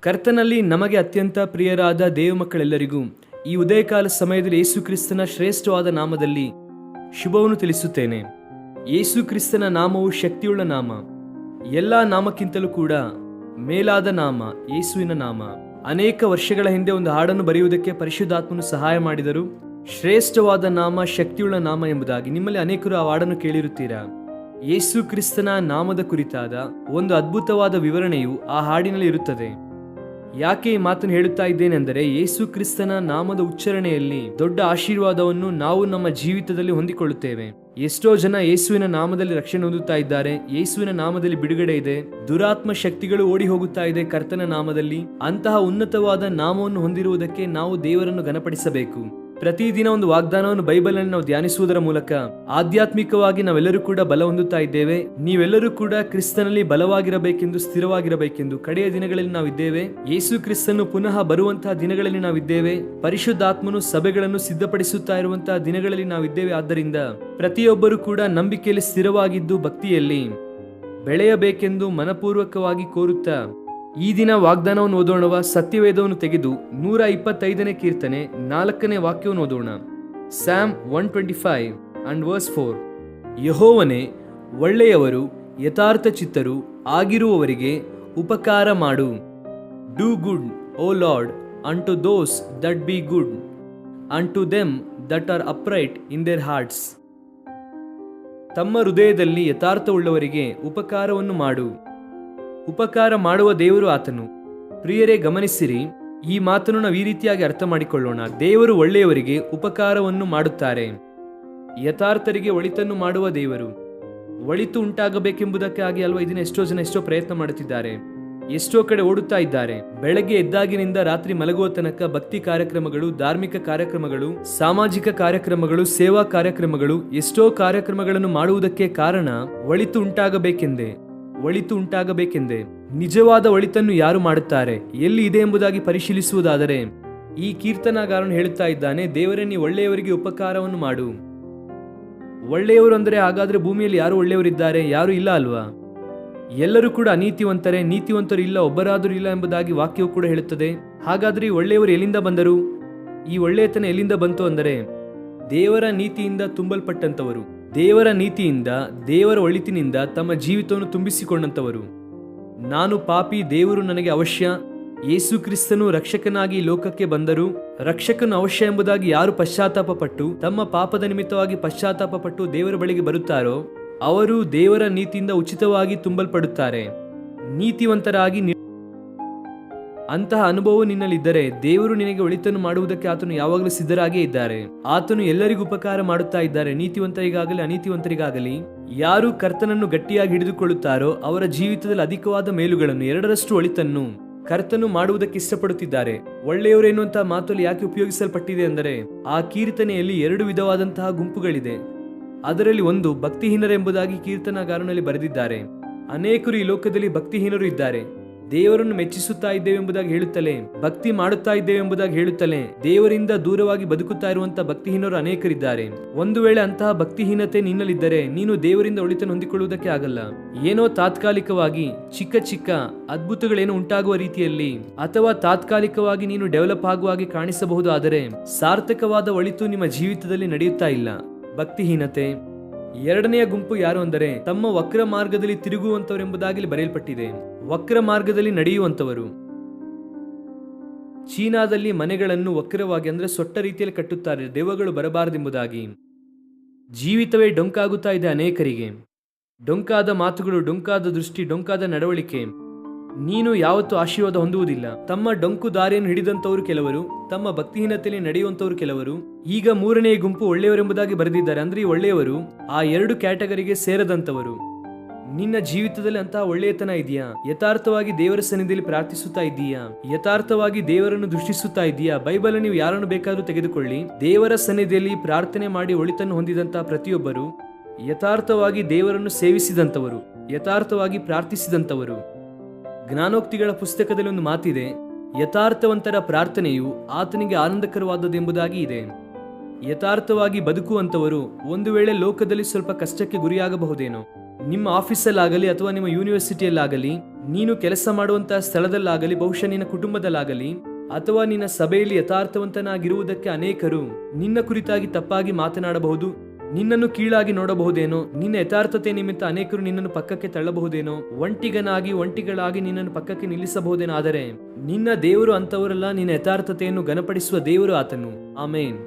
ಕರ್ತನಲ್ಲಿ ನಮಗೆ ಅತ್ಯಂತ ಪ್ರಿಯರಾದ ದೇವ ಮಕ್ಕಳೆಲ್ಲರಿಗೂ ಈ ಉದಯಕಾಲ ಸಮಯದಲ್ಲಿ ಯೇಸು ಕ್ರಿಸ್ತನ ಶ್ರೇಷ್ಠವಾದ ನಾಮದಲ್ಲಿ ಶುಭವನ್ನು ತಿಳಿಸುತ್ತೇನೆ. ಯೇಸು ಕ್ರಿಸ್ತನ ನಾಮವು ಶಕ್ತಿಯುಳ್ಳ ನಾಮ, ಎಲ್ಲ ನಾಮಕ್ಕಿಂತಲೂ ಕೂಡ ಮೇಲಾದ ನಾಮ ಯೇಸುವಿನ ನಾಮ. ಅನೇಕ ವರ್ಷಗಳ ಹಿಂದೆ ಒಂದು ಹಾಡನ್ನು ಬರೆಯುವುದಕ್ಕೆ ಪರಿಶುದ್ಧಾತ್ಮನು ಸಹಾಯ ಮಾಡಿದರು. ಶ್ರೇಷ್ಠವಾದ ನಾಮ, ಶಕ್ತಿಯುಳ್ಳ ನಾಮ ಎಂಬುದಾಗಿ. ನಿಮ್ಮಲ್ಲಿ ಅನೇಕರು ಆ ಹಾಡನ್ನು ಕೇಳಿರುತ್ತೀರಾ. ಯೇಸು ಕ್ರಿಸ್ತನ ನಾಮದ ಕುರಿತಾದ ಒಂದು ಅದ್ಭುತವಾದ ವಿವರಣೆಯು ಆ ಹಾಡಿನಲ್ಲಿ ಇರುತ್ತದೆ. ಯಾಕೆ ಈ ಮಾತನ್ನು ಹೇಳುತ್ತಾ ಇದ್ದೇನೆಂದರೆ, ಯೇಸು ಕ್ರಿಸ್ತನ ನಾಮದ ಉಚ್ಚಾರಣೆಯಲ್ಲಿ ದೊಡ್ಡ ಆಶೀರ್ವಾದವನ್ನು ನಾವು ನಮ್ಮ ಜೀವಿತದಲ್ಲಿ ಹೊಂದಿಕೊಳ್ಳುತ್ತೇವೆ. ಎಷ್ಟೋ ಜನ ಯೇಸುವಿನ ನಾಮದಲ್ಲಿ ರಕ್ಷಣೆ ಹೊಂದುತ್ತಾ ಇದ್ದಾರೆ. ಯೇಸುವಿನ ನಾಮದಲ್ಲಿ ಬಿಡುಗಡೆ ಇದೆ. ದುರಾತ್ಮ ಶಕ್ತಿಗಳು ಓಡಿ ಹೋಗುತ್ತಾ ಇದೆ ಕರ್ತನ ನಾಮದಲ್ಲಿ. ಅಂತಹ ಉನ್ನತವಾದ ನಾಮವನ್ನು ಹೊಂದಿರುವುದಕ್ಕೆ ನಾವು ದೇವರನ್ನು ಘನಪಡಿಸಬೇಕು. ಪ್ರತಿದಿನ ಒಂದು ವಾಗ್ದಾನವನ್ನು ಬೈಬಲ್ನಲ್ಲಿ ನಾವು ಧ್ಯಾನಿಸುವುದರ ಮೂಲಕ ಆಧ್ಯಾತ್ಮಿಕವಾಗಿ ನಾವೆಲ್ಲರೂ ಕೂಡ ಬಲ ಹೊಂದುತ್ತಾ ಇದ್ದೇವೆ. ನೀವೆಲ್ಲರೂ ಕೂಡ ಕ್ರಿಸ್ತನಲ್ಲಿ ಬಲವಾಗಿರಬೇಕೆಂದು, ಸ್ಥಿರವಾಗಿರಬೇಕೆಂದು ಕಡೆಯ ದಿನಗಳಲ್ಲಿ ನಾವಿದ್ದೇವೆ. ಯೇಸು ಕ್ರಿಸ್ತನು ಪುನಃ ಬರುವಂತಹ ದಿನಗಳಲ್ಲಿ ನಾವಿದ್ದೇವೆ. ಪರಿಶುದ್ಧಾತ್ಮನು ಸಭೆಗಳನ್ನು ಸಿದ್ಧಪಡಿಸುತ್ತಾ ಇರುವಂತಹ ದಿನಗಳಲ್ಲಿ ನಾವಿದ್ದೇವೆ. ಆದ್ದರಿಂದ ಪ್ರತಿಯೊಬ್ಬರು ಕೂಡ ನಂಬಿಕೆಯಲ್ಲಿ ಸ್ಥಿರವಾಗಿದ್ದು ಭಕ್ತಿಯಲ್ಲಿ ಬೆಳೆಯಬೇಕೆಂದು ಮನಪೂರ್ವಕವಾಗಿ ಕೋರುತ್ತಾ ಈ ದಿನ ವಾಗ್ದಾನವನ್ನು ಓದೋಣವ. ಸತ್ಯವೇದವನ್ನು ತೆಗೆದು 125ನೇ ಕೀರ್ತನೆ 4ನೇ ವಾಕ್ಯವನ್ನು ಓದೋಣ. Sam 125 and verse 4. ಯೆಹೋವನೇ, ಒಳ್ಳೆಯವರು ಯಥಾರ್ಥ ಚಿತ್ತರು ಆಗಿರುವವರಿಗೆ ಉಪಕಾರ ಮಾಡು. Do good, O Lord, unto those that be good, unto them that are upright in their hearts. ತಮ್ಮ ಹೃದಯದಲ್ಲಿ ಯಥಾರ್ಥವುಳ್ಳವರಿಗೆ ಉಪಕಾರವನ್ನು ಮಾಡು. ಉಪಕಾರ ಮಾಡುವ ದೇವರು ಆತನು. ಪ್ರಿಯರೇ, ಗಮನಿಸಿರಿ, ಈ ಮಾತನ್ನು ನಾವು ಈ ರೀತಿಯಾಗಿ ಅರ್ಥ ಮಾಡಿಕೊಳ್ಳೋಣ. ದೇವರು ಒಳ್ಳೆಯವರಿಗೆ ಉಪಕಾರವನ್ನು ಮಾಡುತ್ತಾರೆ. ಯಥಾರ್ಥರಿಗೆ ಒಳಿತನ್ನು ಮಾಡುವ ದೇವರು. ಒಳಿತು ಉಂಟಾಗಬೇಕೆಂಬುದಕ್ಕಾಗಿ ಅಲ್ವಾ ಇದನ್ನ ಎಷ್ಟೋ ಜನ ಎಷ್ಟೋ ಪ್ರಯತ್ನ ಮಾಡುತ್ತಿದ್ದಾರೆ, ಎಷ್ಟೋ ಕಡೆ ಓಡುತ್ತಾ ಇದ್ದಾರೆ. ಬೆಳಗ್ಗೆ ಎದ್ದಾಗಿನಿಂದ ರಾತ್ರಿ ಮಲಗುವ ತನಕ ಭಕ್ತಿ ಕಾರ್ಯಕ್ರಮಗಳು, ಧಾರ್ಮಿಕ ಕಾರ್ಯಕ್ರಮಗಳು, ಸಾಮಾಜಿಕ ಕಾರ್ಯಕ್ರಮಗಳು, ಸೇವಾ ಕಾರ್ಯಕ್ರಮಗಳು, ಎಷ್ಟೋ ಕಾರ್ಯಕ್ರಮಗಳನ್ನು ಮಾಡುವುದಕ್ಕೆ ಕಾರಣ ಒಳಿತು ಉಂಟಾಗಬೇಕೆಂದೇ. ನಿಜವಾದ ಒಳಿತನ್ನು ಯಾರು ಮಾಡುತ್ತಾರೆ, ಎಲ್ಲಿ ಇದೆ ಎಂಬುದಾಗಿ ಪರಿಶೀಲಿಸುವುದಾದರೆ ಈ ಕೀರ್ತನಗಾರನು ಹೇಳುತ್ತಾ ಇದ್ದಾನೆ, ದೇವರೇ, ನೀ ಒಳ್ಳೆಯವರಿಗೆ ಉಪಕಾರವನ್ನು ಮಾಡು. ಒಳ್ಳೆಯವರು ಅಂದರೆ ಹಾಗಾದ್ರೆ ಭೂಮಿಯಲ್ಲಿ ಯಾರು ಒಳ್ಳೆಯವರಿದ್ದಾರೆ? ಯಾರು ಇಲ್ಲ ಅಲ್ವಾ? ಎಲ್ಲರೂ ಕೂಡ ಅನೀತಿವಂತರೇ, ನೀತಿವಂತರು ಇಲ್ಲ, ಒಬ್ಬರಾದರೂ ಇಲ್ಲ ಎಂಬುದಾಗಿ ವಾಕ್ಯವು ಕೂಡ ಹೇಳುತ್ತದೆ. ಹಾಗಾದ್ರೆ ಈ ಒಳ್ಳೆಯವರು ಎಲ್ಲಿಂದ ಬಂದರು? ಈ ಒಳ್ಳೆಯತನ ಎಲ್ಲಿಂದ ಬಂತು ಅಂದರೆ ದೇವರ ನೀತಿಯಿಂದ ತುಂಬಲ್ಪಟ್ಟಂತವರು, ದೇವರ ನೀತಿಯಿಂದ, ದೇವರ ಒಳಿತಿನಿಂದ ತಮ್ಮ ಜೀವಿತವನ್ನು ತುಂಬಿಸಿಕೊಂಡಂತವರು. ನಾನು ಪಾಪಿ, ದೇವರು ನನಗೆ ಅವಶ್ಯ. ಯೇಸು ಕ್ರಿಸ್ತನು ರಕ್ಷಕನಾಗಿ ಲೋಕಕ್ಕೆ ಬಂದರು. ರಕ್ಷಕನು ಅವಶ್ಯ ಎಂಬುದಾಗಿ ಯಾರು ಪಶ್ಚಾತ್ತಾಪಪಟ್ಟು ತಮ್ಮ ಪಾಪದ ನಿಮಿತ್ತವಾಗಿ ಪಶ್ಚಾತ್ತಾಪಪಟ್ಟು ದೇವರ ಬಳಿಗೆ ಬರುತ್ತಾರೋ ಅವರು ದೇವರ ನೀತಿಯಿಂದ ಉಚಿತವಾಗಿ ತುಂಬಲ್ಪಡುತ್ತಾರೆ, ನೀತಿವಂತರಾಗಿ. ಅಂತಹ ಅನುಭವ ನಿನ್ನಲ್ಲಿದ್ದರೆ ದೇವರು ನಿನಗೆ ಒಳಿತನ್ನು ಮಾಡುವುದಕ್ಕೆ ಆತನು ಯಾವಾಗಲೂ ಸಿದ್ಧರಾಗೇ ಇದ್ದಾರೆ. ಆತನು ಎಲ್ಲರಿಗೂ ಉಪಕಾರ ಮಾಡುತ್ತಾ ಇದ್ದಾರೆ, ನೀತಿವಂತರಿಗಾಗಲಿ ಅನೀತಿವಂತರಿಗಾಗಲಿ. ಯಾರು ಕರ್ತನನ್ನು ಗಟ್ಟಿಯಾಗಿ ಹಿಡಿದುಕೊಳ್ಳುತ್ತಾರೋ ಅವರ ಜೀವಿತದಲ್ಲಿ ಅಧಿಕವಾದ ಮೇಲುಗಳನ್ನು, 2ರಷ್ಟು ಒಳಿತನ್ನು ಕರ್ತನು ಮಾಡುವುದಕ್ಕೆ ಇಷ್ಟಪಡುತ್ತಿದ್ದಾರೆ. ಒಳ್ಳೆಯವರು ಎನ್ನುವಂತಹ ಮಾತಲ್ಲಿ ಯಾಕೆ ಉಪಯೋಗಿಸಲ್ಪಟ್ಟಿದೆ ಅಂದರೆ ಆ ಕೀರ್ತನೆಯಲ್ಲಿ 2 ವಿಧವಾದಂತಹ ಗುಂಪುಗಳಿದೆ. ಅದರಲ್ಲಿ ಒಂದು ಭಕ್ತಿಹೀನರೆಂಬುದಾಗಿ ಕೀರ್ತನಗಾರನಲ್ಲಿ ಬರೆದಿದ್ದಾರೆ. ಅನೇಕರು ಈ ಲೋಕದಲ್ಲಿ ಭಕ್ತಿಹೀನರು ಇದ್ದಾರೆ. ದೇವರನ್ನು ಮೆಚ್ಚಿಸುತ್ತಾ ಇದ್ದೇವೆ ಎಂಬುದಾಗಿ ಹೇಳುತ್ತಲೇ, ಭಕ್ತಿ ಮಾಡುತ್ತಾ ಇದ್ದೇವೆ ಎಂಬುದಾಗಿ ಹೇಳುತ್ತಲೇ ದೇವರಿಂದ ದೂರವಾಗಿ ಬದುಕುತ್ತಾ ಇರುವಂತಹ ಭಕ್ತಿಹೀನರು ಅನೇಕರಿದ್ದಾರೆ. ಒಂದು ವೇಳೆ ಅಂತಹ ಭಕ್ತಿಹೀನತೆ ನಿನ್ನಲ್ಲಿದ್ದರೆ ನೀನು ದೇವರಿಂದ ಒಳಿತನ್ನು ಹೊಂದಿಕೊಳ್ಳುವುದಕ್ಕೆ ಆಗಲ್ಲ. ಏನೋ ತಾತ್ಕಾಲಿಕವಾಗಿ ಚಿಕ್ಕ ಅದ್ಭುತಗಳೇನೋ ಉಂಟಾಗುವ ರೀತಿಯಲ್ಲಿ ಅಥವಾ ತಾತ್ಕಾಲಿಕವಾಗಿ ನೀನು ಡೆವಲಪ್ ಆಗುವ ಹಾಗೆ ಕಾಣಿಸಬಹುದು. ಆದರೆ ಸಾರ್ಥಕವಾದ ಒಳಿತು ನಿಮ್ಮ ಜೀವಿತದಲ್ಲಿ ನಡೆಯುತ್ತಾ ಇಲ್ಲ. ಭಕ್ತಿಹೀನತೆ. 2ನೆಯ ಗುಂಪು ಯಾರು ಅಂದರೆ ತಮ್ಮ ವಕ್ರ ಮಾರ್ಗದಲ್ಲಿ ತಿರುಗುವಂತವರು ಎಂಬುದಾಗಿ ಬರೆಯಲ್ಪಟ್ಟಿದೆ. ವಕ್ರ ಮಾರ್ಗದಲ್ಲಿ ನಡೆಯುವಂತವರು. ಚೀನಾದಲ್ಲಿ ಮನೆಗಳನ್ನು ವಕ್ರವಾಗಿ ಅಂದರೆ ಸೊಟ್ಟ ರೀತಿಯಲ್ಲಿ ಕಟ್ಟುತ್ತಾರೆ, ದೆವ್ವಗಳು ಬರಬಾರದೆಂಬುದಾಗಿ. ಜೀವಿತವೇ ಡೊಂಕಾಗುತ್ತಾ ಇದೆ ಅನೇಕರಿಗೆ. ಡೊಂಕಾದ ಮಾತುಗಳು, ಡೊಂಕಾದ ದೃಷ್ಟಿ, ಡೊಂಕಾದ ನಡವಳಿಕೆ. ನೀನು ಯಾವತ್ತೂ ಆಶೀರ್ವಾದ ಹೊಂದುವುದಿಲ್ಲ. ತಮ್ಮ ಡೊಂಕು ದಾರಿಯನ್ನು ಹಿಡಿದಂತವರು ಕೆಲವರು, ತಮ್ಮ ಭಕ್ತಿಹೀನತೆಯಲ್ಲಿ ನಡೆಯುವಂತವರು ಕೆಲವರು. ಈಗ 3ನೇ ಗುಂಪು ಒಳ್ಳೆಯವರೆಂಬುದಾಗಿ ಬರೆದಿದ್ದಾರೆ. ಅಂದ್ರೆ ಈ ಒಳ್ಳೆಯವರು ಆ 2 ಕ್ಯಾಟಗರಿಗೆ ಸೇರದಂತವರು. ನಿನ್ನ ಜೀವಿತದಲ್ಲಿ ಅಂತಹ ಒಳ್ಳೆಯತನ ಇದೆಯಾ? ಯಥಾರ್ಥವಾಗಿ ದೇವರ ಸನ್ನಿಧಿಯಲ್ಲಿ ಪ್ರಾರ್ಥಿಸುತ್ತಾ ಇದ್ದೀಯಾ? ಯಥಾರ್ಥವಾಗಿ ದೇವರನ್ನು ದೃಷ್ಟಿಸುತ್ತಾ ಇದ್ದೀಯಾ? ಬೈಬಲ್ ನೀವು ಯಾರನ್ನು ಬೇಕಾದರೂ ತೆಗೆದುಕೊಳ್ಳಿ, ದೇವರ ಸನ್ನಿಧಿಯಲ್ಲಿ ಪ್ರಾರ್ಥನೆ ಮಾಡಿ ಒಳಿತನ್ನು ಹೊಂದಿದಂತಹ ಪ್ರತಿಯೊಬ್ಬರು ಯಥಾರ್ಥವಾಗಿ ದೇವರನ್ನು ಸೇವಿಸಿದಂತವರು, ಯಥಾರ್ಥವಾಗಿ ಪ್ರಾರ್ಥಿಸಿದಂತವರು. ಜ್ಞಾನೋಕ್ತಿಗಳ ಪುಸ್ತಕದಲ್ಲಿ ಒಂದು ಮಾತಿದೆ, ಯಥಾರ್ಥವಂತರ ಪ್ರಾರ್ಥನೆಯು ಆತನಿಗೆ ಆನಂದಕರವಾದದ್ದೆಂಬುದಾಗಿ ಇದೆ. ಯಥಾರ್ಥವಾಗಿ ಬದುಕುವಂತವರು ಒಂದು ವೇಳೆ ಲೋಕದಲ್ಲಿ ಸ್ವಲ್ಪ ಕಷ್ಟಕ್ಕೆ ಗುರಿಯಾಗಬಹುದೇನೋ. ನಿಮ್ಮ ಆಫೀಸಲ್ಲಾಗಲಿ ಅಥವಾ ನಿಮ್ಮ ಯೂನಿವರ್ಸಿಟಿಯಲ್ಲಾಗಲಿ, ನೀನು ಕೆಲಸ ಮಾಡುವಂತಹ ಸ್ಥಳದಲ್ಲಾಗಲಿ, ಬಹುಶಃ ನಿನ್ನ ಕುಟುಂಬದಲ್ಲಾಗಲಿ ಅಥವಾ ನಿನ್ನ ಸಭೆಯಲ್ಲಿ ಯಥಾರ್ಥವಂತನಾಗಿರುವುದಕ್ಕೆ ಅನೇಕರು ನಿನ್ನ ಕುರಿತಾಗಿ ತಪ್ಪಾಗಿ ಮಾತನಾಡಬಹುದು, ನಿನ್ನನ್ನು ಕೀಳಾಗಿ ನೋಡಬಹುದೇನೋ. ನಿನ್ನ ಯಥಾರ್ಥತೆ ನಿಮಿತ್ತ ಅನೇಕರು ನಿನ್ನನ್ನು ಪಕ್ಕಕ್ಕೆ ತಳ್ಳಬಹುದೇನೋ, ಒಂಟಿಗಳಾಗಿ ನಿನ್ನನ್ನು ಪಕ್ಕಕ್ಕೆ ನಿಲ್ಲಿಸಬಹುದೇನೋ. ಆದರೆ ನಿನ್ನ ದೇವರು ಅಂತವರಲ್ಲ. ನಿನ್ನ ಯಥಾರ್ಥತೆಯನ್ನು ಘನಪಡಿಸುವ ದೇವರು ಆತನು. ಆಮೇನ್.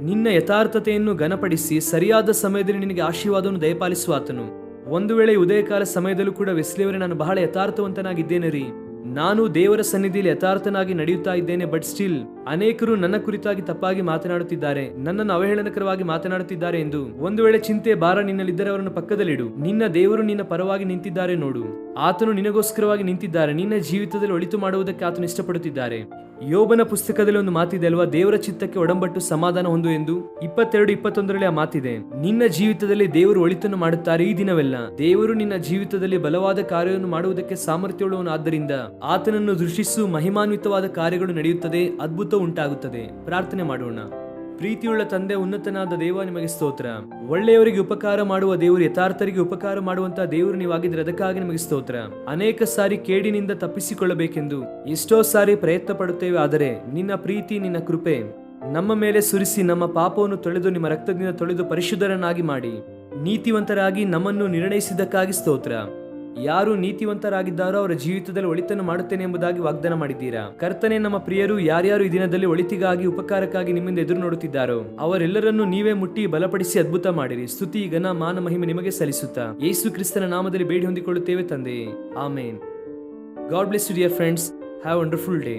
ನಿನ್ನ ಯಥಾರ್ಥತೆಯನ್ನು ಘನಪಡಿಸಿ ಸರಿಯಾದ ಸಮಯದಲ್ಲಿ ನಿನಗೆ ಆಶೀರ್ವಾದವನ್ನು ದಯಪಾಲಿಸುವ ಆತನು. ಒಂದು ವೇಳೆ ಉದಯಕಾಲ ಸಮಯದಲ್ಲೂ ಕೂಡ ವೆಸ್ಲಿಯವರೇ, ನಾನು ಬಹಳ ಯಥಾರ್ಥವಂತನಾಗಿದ್ದೇನೆ ರೀ, ನಾನು ದೇವರ ಸನ್ನಿಧಿಯಲ್ಲಿ ಯಥಾರ್ಥನಾಗಿ ನಡೆಯುತ್ತಾ ಇದ್ದೇನೆ, ಬಟ್ ಸ್ಟಿಲ್ ಅನೇಕರು ನನ್ನ ಕುರಿತಾಗಿ ತಪ್ಪಾಗಿ ಮಾತನಾಡುತ್ತಿದ್ದಾರೆ, ನನ್ನನ್ನು ಅವಹೇಳನಕರವಾಗಿ ಮಾತನಾಡುತ್ತಿದ್ದಾರೆ ಎಂದು ಒಂದು ವೇಳೆ ಚಿಂತೆ ಭಾರ ನಿನ್ನಲ್ಲಿದ್ದರೆ ಅವರನ್ನು ಪಕ್ಕದಲ್ಲಿಡು. ನಿನ್ನ ದೇವರು ನಿನ್ನ ಪರವಾಗಿ ನಿಂತಿದ್ದಾರೆ ನೋಡು. ಆತನು ನಿನಗೋಸ್ಕರವಾಗಿ ನಿಂತಿದ್ದಾರೆ. ನಿನ್ನ ಜೀವಿತದಲ್ಲಿ ಒಳಿತು ಮಾಡುವುದಕ್ಕೆ ಆತನು ಇಷ್ಟಪಡುತ್ತಿದ್ದಾರೆ. ಯೋಬನ ಪುಸ್ತಕದಲ್ಲಿ ಒಂದು ಮಾತಿದೆ ಅಲ್ವಾ, ದೇವರ ಚಿತ್ತಕ್ಕೆ ಒಡಂಬಟ್ಟು ಸಮಾಧಾನ ಹೊಂದು ಎಂದು. 22:21 ಆ ಮಾತಿದೆ. ನಿನ್ನ ಜೀವಿತದಲ್ಲಿ ದೇವರು ಒಳಿತನ್ನು ಮಾಡುತ್ತಾರೆ. ಈ ದಿನವೆಲ್ಲ ದೇವರು ನಿನ್ನ ಜೀವಿತದಲ್ಲಿ ಬಲವಾದ ಕಾರ್ಯವನ್ನು ಮಾಡುವುದಕ್ಕೆ ಸಾಮರ್ಥ್ಯವುಳ್ಳವನು. ಆದ್ದರಿಂದ ಆತನನ್ನು ದೃಷ್ಟಿಸು. ಮಹಿಮಾನ್ವಿತವಾದ ಕಾರ್ಯಗಳು ನಡೆಯುತ್ತದೆ, ಅದ್ಭುತ ಉಂಟಾಗುತ್ತದೆ. ಪ್ರಾರ್ಥನೆ ಮಾಡೋಣ. ಪ್ರೀತಿಯುಳ್ಳ ತಂದೆ, ಉನ್ನತನಾದ ದೇವ, ನಿಮಗೆ ಸ್ತೋತ್ರ. ಒಳ್ಳೆಯವರಿಗೆ ಉಪಕಾರ ಮಾಡುವ ದೇವರು, ಯಥಾರ್ಥರಿಗೆ ಉಪಕಾರ ಮಾಡುವಂತಹ ದೇವರು ನೀವಾಗಿದ್ರೆ ಅದಕ್ಕಾಗಿ ನಿಮಗೆ ಸ್ತೋತ್ರ. ಅನೇಕ ಸಾರಿ ಕೇಡಿನಿಂದ ತಪ್ಪಿಸಿಕೊಳ್ಳಬೇಕೆಂದು ಎಷ್ಟೋ ಸಾರಿ ಪ್ರಯತ್ನ ಪಡುತ್ತೇವೆ. ಆದರೆ ನಿನ್ನ ಪ್ರೀತಿ, ನಿನ್ನ ಕೃಪೆ ನಮ್ಮ ಮೇಲೆ ಸುರಿಸಿ ನಮ್ಮ ಪಾಪವನ್ನು ತೊಳೆದು ನಿಮ್ಮ ರಕ್ತದಿಂದ ತೊಳೆದು ಪರಿಶುದ್ಧರನ್ನಾಗಿ ಮಾಡಿ ನೀತಿವಂತರಾಗಿ ನಮ್ಮನ್ನು ನಿರ್ಣಯಿಸಿದ್ದಕ್ಕಾಗಿ ಸ್ತೋತ್ರ. ಯಾರು ನೀತಿವಂತರಾಗಿದ್ದಾರೋ ಅವರ ಜೀವಿತದಲ್ಲಿ ಒಳಿತನ್ನು ಮಾಡುತ್ತೇನೆ ಎಂಬುದಾಗಿ ವಾಗ್ದಾನ ಮಾಡಿದ್ದೀರಾ. ಕರ್ತನೆ, ನಮ್ಮ ಪ್ರಿಯರು ಯಾರ್ಯಾರು ಈ ದಿನದಲ್ಲಿ ಒಳಿತಿಗಾಗಿ ಉಪಕಾರಕ್ಕಾಗಿ ನಿಮ್ಮಿಂದ ಎದುರು ನೋಡುತ್ತಿದ್ದಾರೋ ಅವರೆಲ್ಲರನ್ನು ನೀವೇ ಮುಟ್ಟಿ ಬಲಪಡಿಸಿ ಅದ್ಭುತ ಮಾಡಿರಿ. ಸ್ತುತಿ, ಘನ, ಮಾನ, ಮಹಿಮೆ ನಿಮಗೆ ಸಲ್ಲಿಸುತ್ತಾ ಯೇಸು ಕ್ರಿಸ್ತನ ನಾಮದಲ್ಲಿ ಬೇಡಿ ಹೊಂದಿಕೊಳ್ಳುತ್ತೇವೆ ತಂದೆಯೇ. ಆಮೇನ್. God bless you dear friends. Have wonderful day.